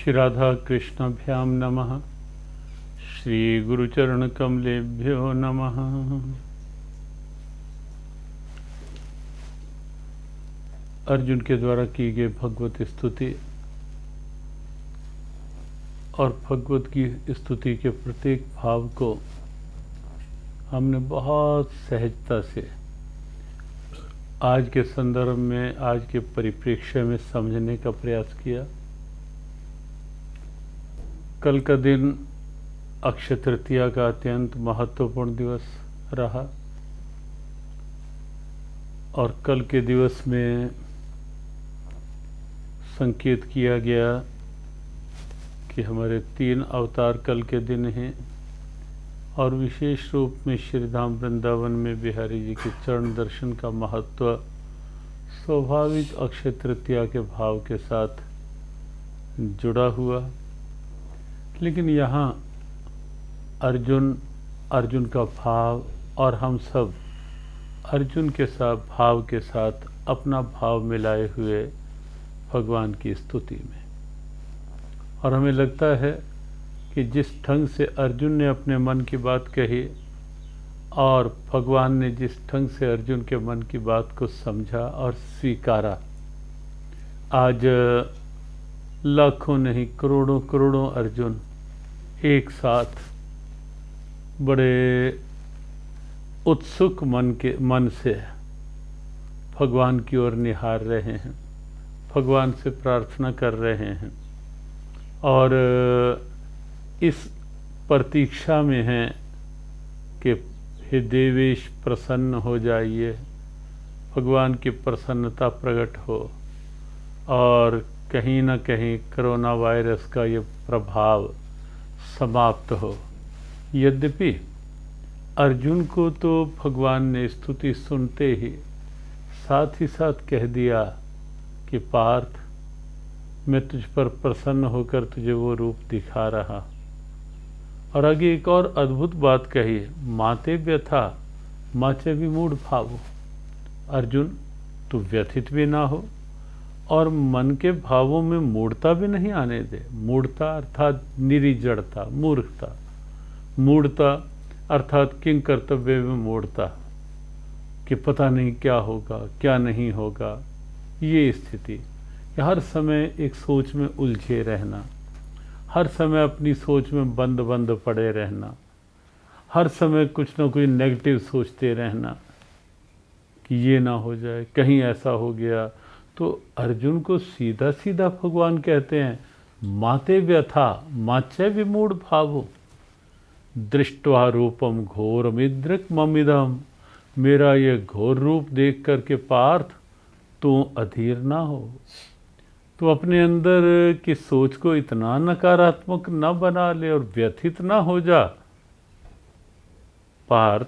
श्री राधा कृष्णाभ्याम नमः। श्री गुरुचरण कमलेभ्यो नमः। अर्जुन के द्वारा की गई भगवत स्तुति और भगवत की स्तुति के प्रत्येक भाव को हमने बहुत सहजता से आज के संदर्भ में, आज के परिप्रेक्ष्य में समझने का प्रयास किया। कल का दिन अक्षय तृतीया का अत्यंत महत्वपूर्ण दिवस रहा और कल के दिवस में संकेत किया गया कि हमारे 3 अवतार कल के दिन हैं और विशेष रूप में श्री धाम वृंदावन में बिहारी जी के चरण दर्शन का महत्व स्वाभाविक अक्षय तृतीया के भाव के साथ जुड़ा हुआ। लेकिन यहाँ अर्जुन का भाव और हम सब अर्जुन के साथ भाव के साथ अपना भाव मिलाए हुए भगवान की स्तुति में, और हमें लगता है कि जिस ढंग से अर्जुन ने अपने मन की बात कही और भगवान ने जिस ढंग से अर्जुन के मन की बात को समझा और स्वीकारा, आज लाखों नहीं करोड़ों अर्जुन एक साथ बड़े उत्सुक मन से भगवान की ओर निहार रहे हैं, भगवान से प्रार्थना कर रहे हैं और इस प्रतीक्षा में हैं कि हे देवेश प्रसन्न हो जाइए, भगवान की प्रसन्नता प्रकट हो और कहीं ना कहीं कोरोना वायरस का ये प्रभाव समाप्त हो। यद्यपि अर्जुन को तो भगवान ने स्तुति सुनते ही साथ कह दिया कि पार्थ, मैं तुझ पर प्रसन्न होकर तुझे वो रूप दिखा रहा। और आगे एक और अद्भुत बात कही, माते व्यथा माचे विमूढ़ भावो। अर्जुन, तू व्यथित भी ना हो और मन के भावों में मूढ़ता भी नहीं आने दे। मूढ़ता अर्थात निरीजड़ता, मूर्खता। मूढ़ता अर्थात किंग कर्तव्य में मूढ़ता कि पता नहीं क्या होगा क्या नहीं होगा। ये स्थिति, हर समय एक सोच में उलझे रहना, हर समय अपनी सोच में बंद पड़े रहना, हर समय कुछ ना कुछ नेगेटिव सोचते रहना कि ये ना हो जाए, कहीं ऐसा हो गया। तो अर्जुन को सीधा भगवान कहते हैं, माते व्यथा माचे विमूढ़ भावो दृष्ट्वा रूपम घोरमिद्रक ममिदम। मेरा ये घोर रूप देख करके पार्थ तू अधीर ना हो, तो अपने अंदर की सोच को इतना नकारात्मक न बना ले और व्यथित ना हो जा। पार्थ,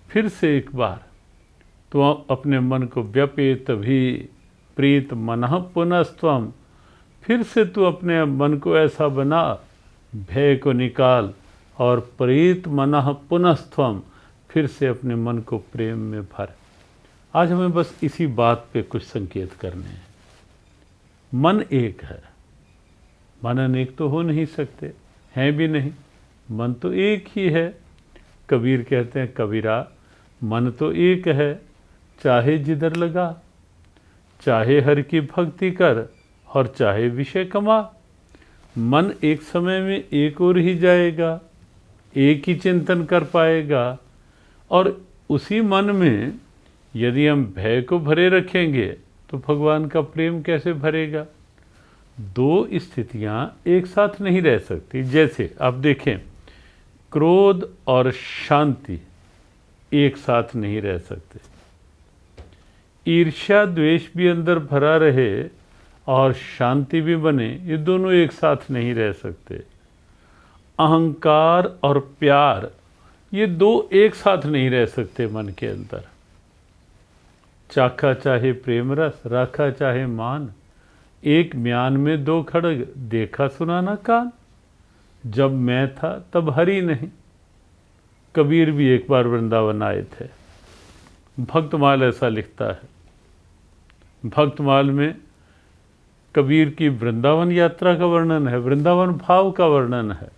फिर से एक बार तो अपने मन को व्यपेत भी प्रीत मनः पुनस्त्वम। फिर से तू अपने मन को ऐसा बना, भय को निकाल और प्रीत मनः पुनस्त्वम, फिर से अपने मन को प्रेम में भर। आज हमें बस इसी बात पे कुछ संकेत करने हैं। मन एक है, मन अनेक तो हो नहीं सकते, हैं भी नहीं, मन तो एक ही है। कबीर कहते हैं, कबीरा मन तो एक है, चाहे जिधर लगा, चाहे हर की भक्ति कर और चाहे विषय कमा। मन एक समय में एक और ही जाएगा, एक ही चिंतन कर पाएगा और उसी मन में यदि हम भय को भरे रखेंगे तो भगवान का प्रेम कैसे भरेगा। 2 स्थितियां एक साथ नहीं रह सकती। जैसे आप देखें, क्रोध और शांति एक साथ नहीं रह सकते। ईर्ष्या द्वेष भी अंदर भरा रहे और शांति भी बने, ये दोनों एक साथ नहीं रह सकते। अहंकार और प्यार, ये 2 एक साथ नहीं रह सकते मन के अंदर। चाखा चाहे प्रेम रस, राखा चाहे मान, एक म्यान में 2 खड़ग, देखा सुना ना कान। जब मैं था तब हरि नहीं। कबीर भी एक बार वृंदावन आए थे। भक्तमाल ऐसा लिखता है। भक्तमाल में कबीर की वृंदावन यात्रा का वर्णन है, वृंदावन भाव का वर्णन है।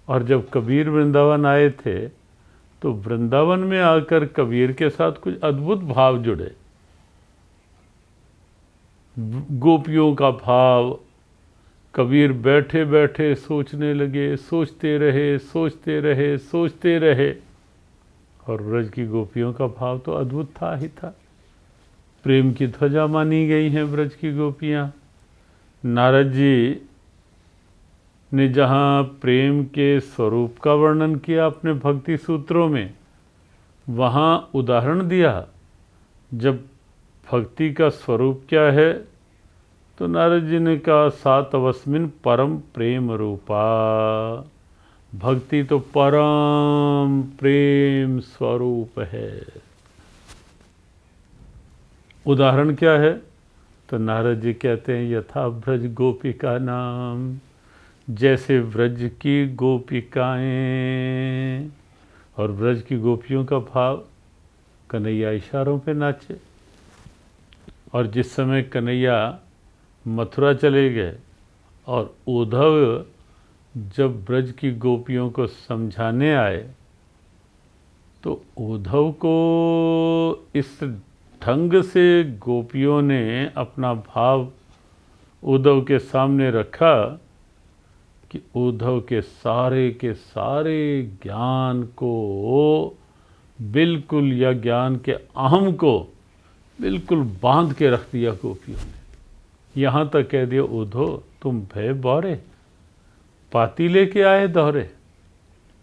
और जब कबीर वृंदावन आए थे तो वृंदावन में आकर कबीर के साथ कुछ अद्भुत भाव जुड़े। गोपियों का भाव, कबीर बैठे बैठे सोचने लगे, सोचते रहे सोचते रहे सोचते रहे। और ब्रज की गोपियों का भाव तो अद्भुत था ही था। प्रेम की ध्वजा मानी गई हैं ब्रज की गोपियाँ। नारद जी ने जहाँ प्रेम के स्वरूप का वर्णन किया अपने भक्ति सूत्रों में, वहाँ उदाहरण दिया। जब भक्ति का स्वरूप क्या है तो नारद जी ने कहा सातवस्मिन परम प्रेम रूपा। भक्ति तो परम प्रेम स्वरूप है। उदाहरण क्या है तो नारद जी कहते हैं यथा ब्रज गोपिका नाम, जैसे ब्रज की गोपिकाएं। और ब्रज की गोपियों का भाव, कन्हैया इशारों पे नाचे। और जिस समय कन्हैया मथुरा चले गए और उद्धव जब ब्रज की गोपियों को समझाने आए तो उद्धव को इस ढंग से गोपियों ने अपना भाव उद्धव के सामने रखा कि उद्धव के सारे ज्ञान को बिल्कुल, या ज्ञान के अहम को बिल्कुल बांध के रख दिया गोपियों ने। यहाँ तक कह दिया उद्धव तुम भय बौरे, पाती लेके आए दौरे।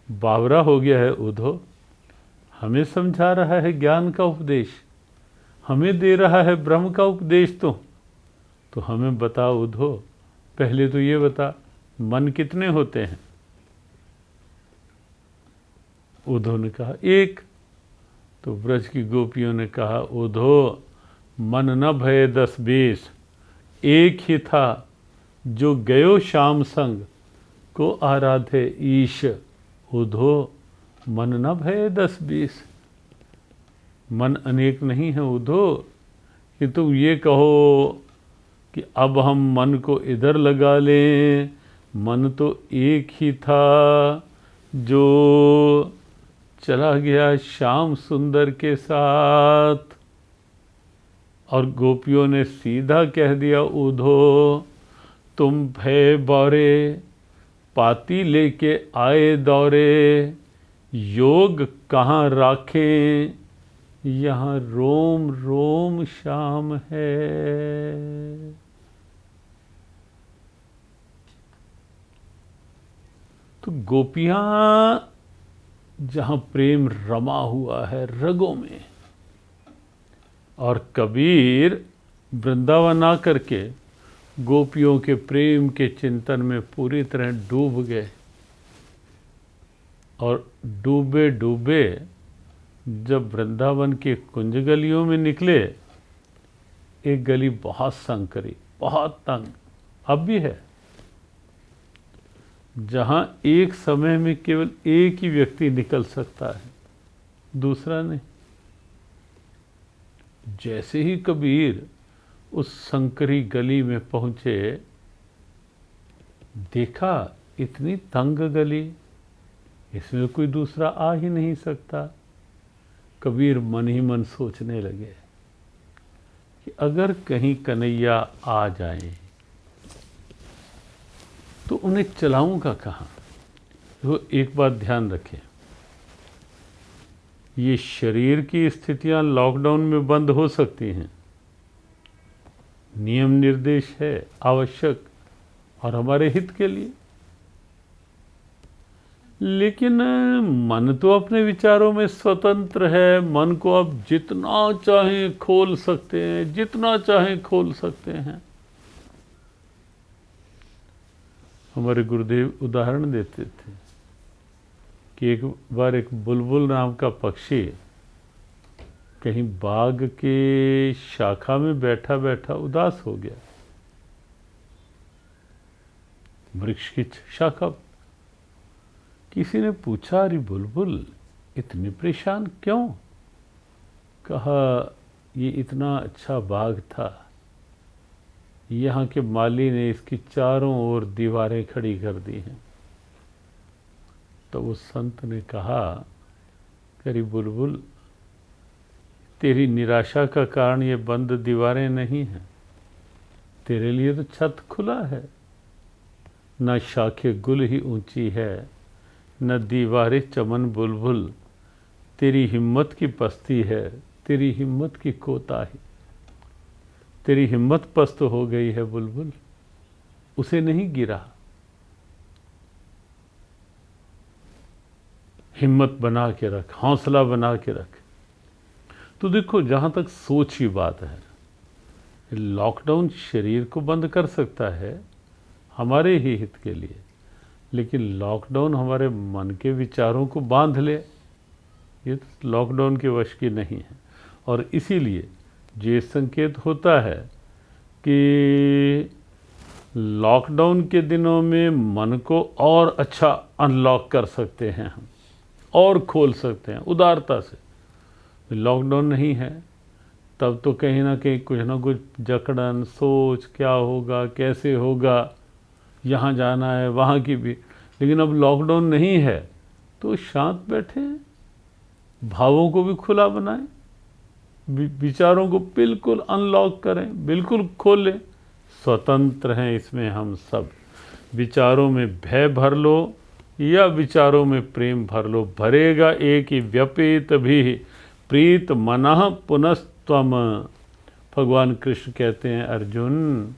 बावरा हो गया है उद्धव, हमें समझा रहा है ज्ञान का उपदेश, हमें दे रहा है ब्रह्म का उपदेश। तो हमें बता उद्धव, पहले तो ये बता मन कितने होते हैं। उद्धव ने कहा एक। तो ब्रज की गोपियों ने कहा उद्धव मन न भय 10-20, एक ही था जो गयो श्याम संग को आराधे ईश। उद्धव मन न भय 10-20, मन अनेक नहीं है उद्धव कि तुम ये कहो कि अब हम मन को इधर लगा लें। मन तो एक ही था जो चला गया श्याम सुंदर के साथ। और गोपियों ने सीधा कह दिया उद्धव तुम भय बौरे, पाती लेके आए दौरे। योग कहाँ राखें, यहाँ रोम रोम श्याम है। तो गोपियाँ जहाँ प्रेम रमा हुआ है रगों में, और कबीर वृंदावन आकर के गोपियों के प्रेम के चिंतन में पूरी तरह डूब गए। और डूबे डूबे जब वृंदावन के कुंज गलियों में निकले, एक गली बहुत संकरी, बहुत तंग, अब भी है, जहाँ एक समय में केवल एक ही व्यक्ति निकल सकता है, दूसरा नहीं। जैसे ही कबीर उस संकरी गली में पहुंचे, देखा इतनी तंग गली, इसमें कोई दूसरा आ ही नहीं सकता। कबीर मन ही मन सोचने लगे कि अगर कहीं कन्हैया आ जाए तो उन्हें चलाऊंगा कहाँ। तो एक बात ध्यान रखें, ये शरीर की स्थितियां लॉकडाउन में बंद हो सकती हैं, नियम निर्देश है आवश्यक और हमारे हित के लिए, लेकिन मन तो अपने विचारों में स्वतंत्र है। मन को आप जितना चाहें खोल सकते हैं, जितना चाहें खोल सकते हैं। हमारे गुरुदेव उदाहरण देते थे कि एक बार एक बुलबुल नाम का पक्षी कहीं बाग के शाखा में बैठा बैठा उदास हो गया। वृक्ष की शाखा, किसी ने पूछा अरे बुलबुल इतनी परेशान क्यों? कहा ये इतना अच्छा बाग था, यहाँ के माली ने इसकी चारों ओर दीवारें खड़ी कर दी हैं। तो उस संत ने कहा, करी बुलबुल, तेरी निराशा का कारण ये बंद दीवारें नहीं हैं, तेरे लिए तो छत खुला है। न शाखे गुल ही ऊंची है, न दीवारें चमन बुलबुल, तेरी हिम्मत की पस्ती है, तेरी हिम्मत की कोताही। तेरी हिम्मत पस्त हो गई है बुलबुल, उसे नहीं गिरा। हिम्मत बना के रख, हौसला बना के रख। तो देखो, जहाँ तक सोच की बात है, लॉकडाउन शरीर को बंद कर सकता है हमारे ही हित के लिए, लेकिन लॉकडाउन हमारे मन के विचारों को बांध ले, ये तो लॉकडाउन के वश की नहीं है। और इसीलिए ये संकेत होता है कि लॉकडाउन के दिनों में मन को और अच्छा अनलॉक कर सकते हैं हम, और खोल सकते हैं उदारता से। लॉकडाउन नहीं है तब तो कहीं ना कहीं कुछ ना कुछ जकड़न, सोच, क्या होगा, कैसे होगा, यहाँ जाना है, वहाँ की भी। लेकिन अब लॉकडाउन नहीं है तो शांत बैठे, भावों को भी खुला बनाएं, विचारों को बिल्कुल अनलॉक करें, बिल्कुल खोलें। स्वतंत्र हैं इसमें हम सब। विचारों में भय भर लो या विचारों में प्रेम भर लो, भरेगा एक ही व्यपेत भी प्रीत मनः पुनस्त्वम। भगवान कृष्ण कहते हैं, अर्जुन,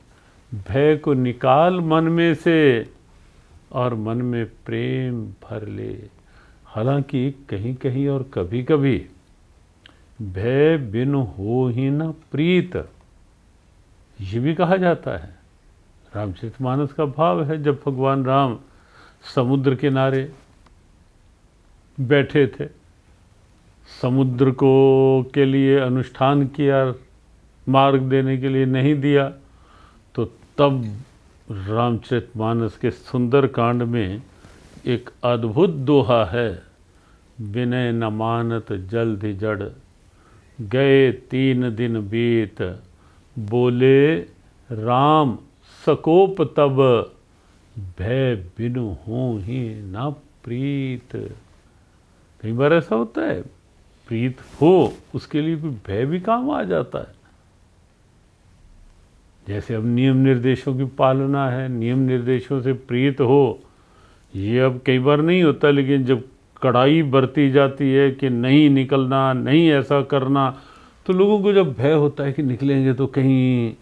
भय को निकाल मन में से और मन में प्रेम भर ले। हालांकि कहीं कहीं और कभी कभी भय बिन हो ही न प्रीत, ये भी कहा जाता है। रामचरितमानस का भाव है, जब भगवान राम समुद्र किनारे बैठे थे, समुद्र को के लिए अनुष्ठान किया, मार्ग देने के लिए नहीं दिया, तो तब रामचरितमानस के सुंदर कांड में एक अद्भुत दोहा है, विनय न मानत जल्द जड़, गए 3 दिन बीत, बोले राम सकोप तब, भय बिनु हो ही ना प्रीत। कई बार ऐसा होता है, प्रीत हो उसके लिए भी भय भी काम आ जाता है। जैसे अब नियम निर्देशों की पालना है, नियम निर्देशों से प्रीत हो, ये अब कई बार नहीं होता, लेकिन जब कड़ाई बरती जाती है कि नहीं निकलना, नहीं ऐसा करना, तो लोगों को जब भय होता है कि निकलेंगे तो कहीं।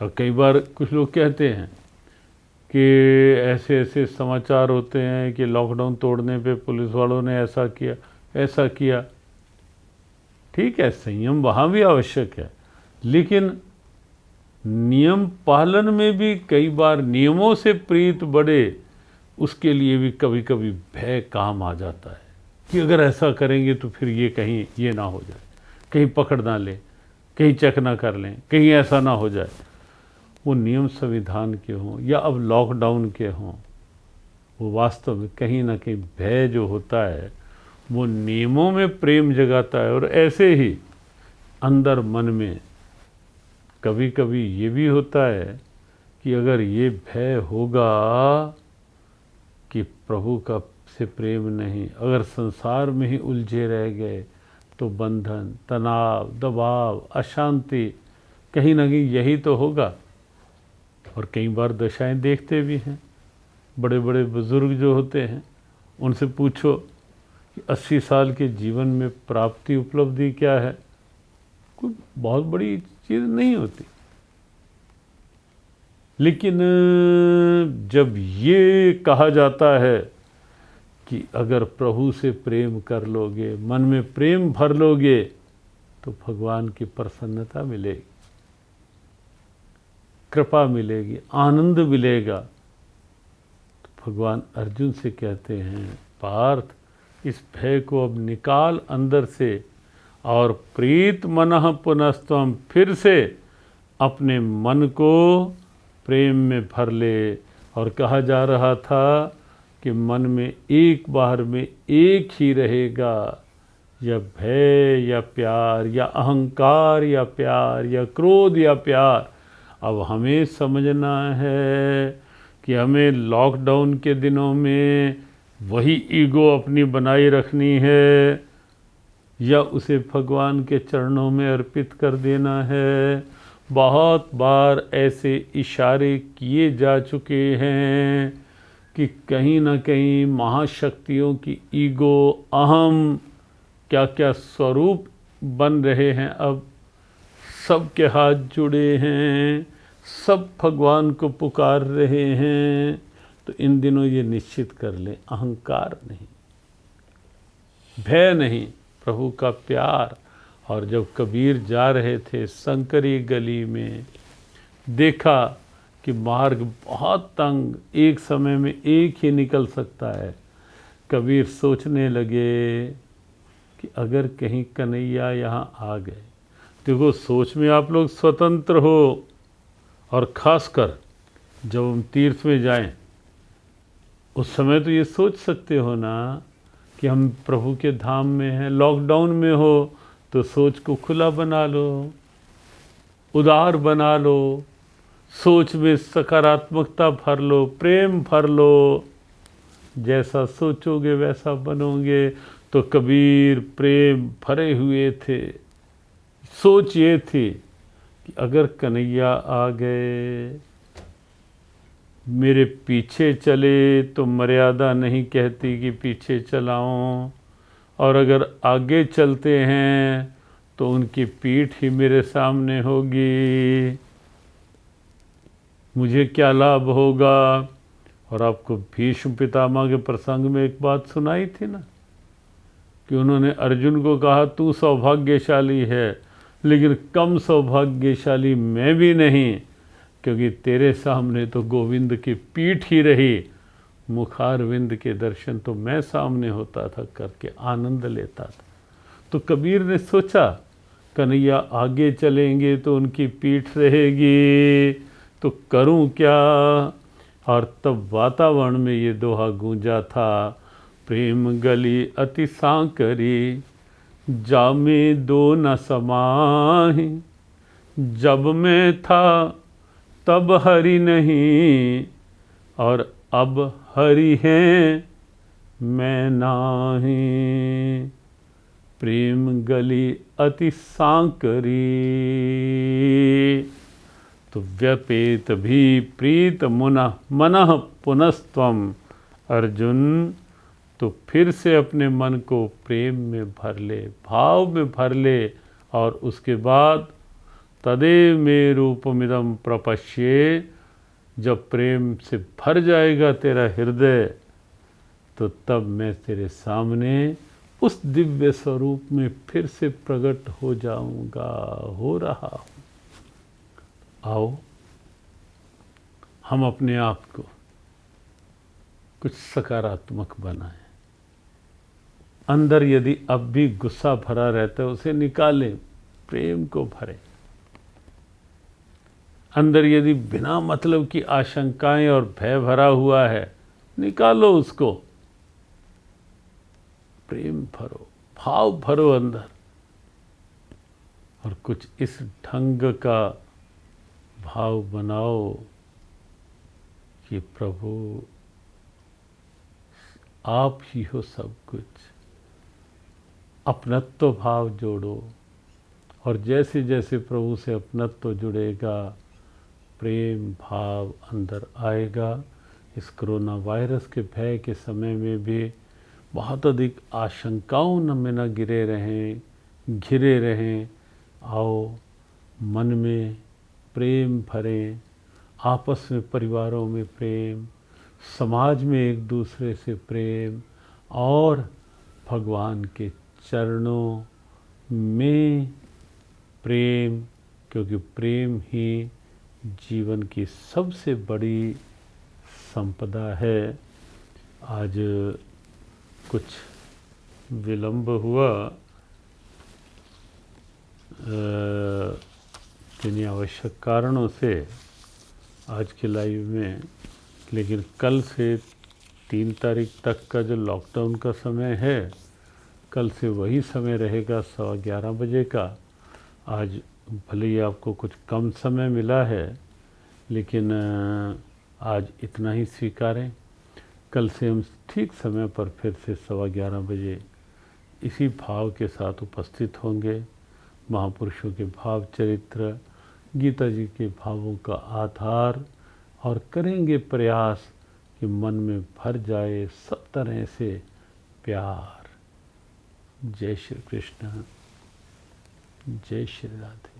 और कई बार कुछ लोग कहते हैं कि ऐसे ऐसे समाचार होते हैं कि लॉकडाउन तोड़ने पे पुलिस वालों ने ऐसा किया, ऐसा किया। ठीक है, संयम वहाँ भी आवश्यक है, लेकिन नियम पालन में भी कई बार नियमों से प्रीत बढ़े, उसके लिए भी कभी कभी भय काम आ जाता है कि अगर ऐसा करेंगे तो फिर ये कहीं ये ना हो जाए, कहीं पकड़ ना लें, कहीं चेक ना कर लें, कहीं ऐसा ना हो जाए। वो नियम संविधान के हों या अब लॉकडाउन के हों, वो वास्तव में कहीं ना कहीं भय जो होता है वो नियमों में प्रेम जगाता है। और ऐसे ही अंदर मन में कभी कभी ये भी होता है कि अगर ये भय होगा कि प्रभु का से प्रेम नहीं, अगर संसार में ही उलझे रह गए तो बंधन, तनाव, दबाव, अशांति, कहीं ना कहीं यही तो होगा। और कई बार दशाएं देखते भी हैं, बड़े बड़े बुजुर्ग जो होते हैं उनसे पूछो कि 80 साल के जीवन में प्राप्ति उपलब्धि क्या है, कोई बहुत बड़ी चीज़ नहीं होती। लेकिन जब ये कहा जाता है कि अगर प्रभु से प्रेम कर लोगे, मन में प्रेम भर लोगे, तो भगवान की प्रसन्नता मिलेगी, कृपा मिलेगी, आनंद मिलेगा। तो भगवान अर्जुन से कहते हैं, पार्थ, इस भय को अब निकाल अंदर से और प्रीत मनः पुनस्त्वम, फिर से अपने मन को प्रेम में भर ले। और कहा जा रहा था कि मन में एक बार में एक ही रहेगा, या भय या प्यार, या अहंकार या प्यार, या क्रोध या प्यार, अब हमें समझना है कि हमें लॉकडाउन के दिनों में वही ईगो अपनी बनाई रखनी है या उसे भगवान के चरणों में अर्पित कर देना है। बहुत बार ऐसे इशारे किए जा चुके हैं कि कहीं ना कहीं महाशक्तियों की ईगो, अहम, क्या क्या स्वरूप बन रहे हैं। अब सबके हाथ जुड़े हैं, सब भगवान को पुकार रहे हैं। तो इन दिनों ये निश्चित कर लें, अहंकार नहीं, भय नहीं, प्रभु का प्यार। और जब कबीर जा रहे थे संकरी गली में, देखा कि मार्ग बहुत तंग, एक समय में एक ही निकल सकता है। कबीर सोचने लगे कि अगर कहीं कन्हैया यहाँ आ गए। देखो, सोच में आप लोग स्वतंत्र हो, और ख़ासकर जब हम तीर्थ में जाएं उस समय तो ये सोच सकते हो ना कि हम प्रभु के धाम में हैं। लॉकडाउन में हो तो सोच को खुला बना लो, उदार बना लो, सोच में सकारात्मकता भर लो, प्रेम भर लो। जैसा सोचोगे वैसा बनोगे। तो कबीर प्रेम भरे हुए थे। सोच ये थी कि अगर कन्हैया आ गए, मेरे पीछे चले तो मर्यादा नहीं कहती कि पीछे चलाऊं, और अगर आगे चलते हैं तो उनकी पीठ ही मेरे सामने होगी, मुझे क्या लाभ होगा। और आपको भीष्म पितामह के प्रसंग में एक बात सुनाई थी ना कि उन्होंने अर्जुन को कहा, तू सौभाग्यशाली है, लेकिन कम सौभाग्यशाली मैं भी नहीं, क्योंकि तेरे सामने तो गोविंद की पीठ ही रही। मुखारविंद के दर्शन तो मैं सामने होता था, करके आनंद लेता था। तो कबीर ने सोचा, कन्हैया आगे चलेंगे तो उनकी पीठ रहेगी, तो करूं क्या। और तब वातावरण में ये दोहा गूंजा था, प्रेम गली अति सांकरी, जामे दो न समाहि, जब मैं था तब हरि नहीं, और अब हरि हैं मैं नाही। प्रेम गली अति सांकरी, तो व्यपेत भी प्रीत मनः पुनस्त्वम। अर्जुन, तो फिर से अपने मन को प्रेम में भर ले, भाव में भर ले, और उसके बाद तदेव में रूपमिदं प्रपश्ये। जब प्रेम से भर जाएगा तेरा हृदय, तो तब मैं तेरे सामने उस दिव्य स्वरूप में फिर से प्रकट हो जाऊंगा, हो रहा हूं। आओ हम अपने आप को कुछ सकारात्मक बनाएं। अंदर यदि अब भी गुस्सा भरा रहता है, उसे निकालें, प्रेम को भरें। अंदर यदि बिना मतलब की आशंकाएं और भय भरा हुआ है, निकालो उसको, प्रेम भरो, भाव भरो अंदर। और कुछ इस ढंग का भाव बनाओ कि प्रभु आप ही हो सब कुछ। अपनत्व भाव जोड़ो, और जैसे जैसे प्रभु से अपनत्व जुड़ेगा, प्रेम भाव अंदर आएगा। इस कोरोना वायरस के भय के समय में भी बहुत अधिक आशंकाओं में न घिरे रहें। आओ मन में प्रेम भरें, आपस में परिवारों में प्रेम, समाज में एक दूसरे से प्रेम, और भगवान के चरणों में प्रेम, क्योंकि प्रेम ही जीवन की सबसे बड़ी संपदा है। आज कुछ विलंब हुआ किन्हीं आवश्यक कारणों से आज के लाइव में, लेकिन कल से 3 तारीख तक का जो लॉकडाउन का समय है, कल से वही समय रहेगा 11:15 बजे का। आज भले ही आपको कुछ कम समय मिला है, लेकिन आज इतना ही स्वीकारें। कल से हम ठीक समय पर फिर से 11:15 बजे इसी भाव के साथ उपस्थित होंगे। महापुरुषों के भाव चरित्र, गीता जी के भावों का आधार, और करेंगे प्रयास कि मन में भर जाए सब तरह से प्यार। जय श्री कृष्ण, जय श्री राधे।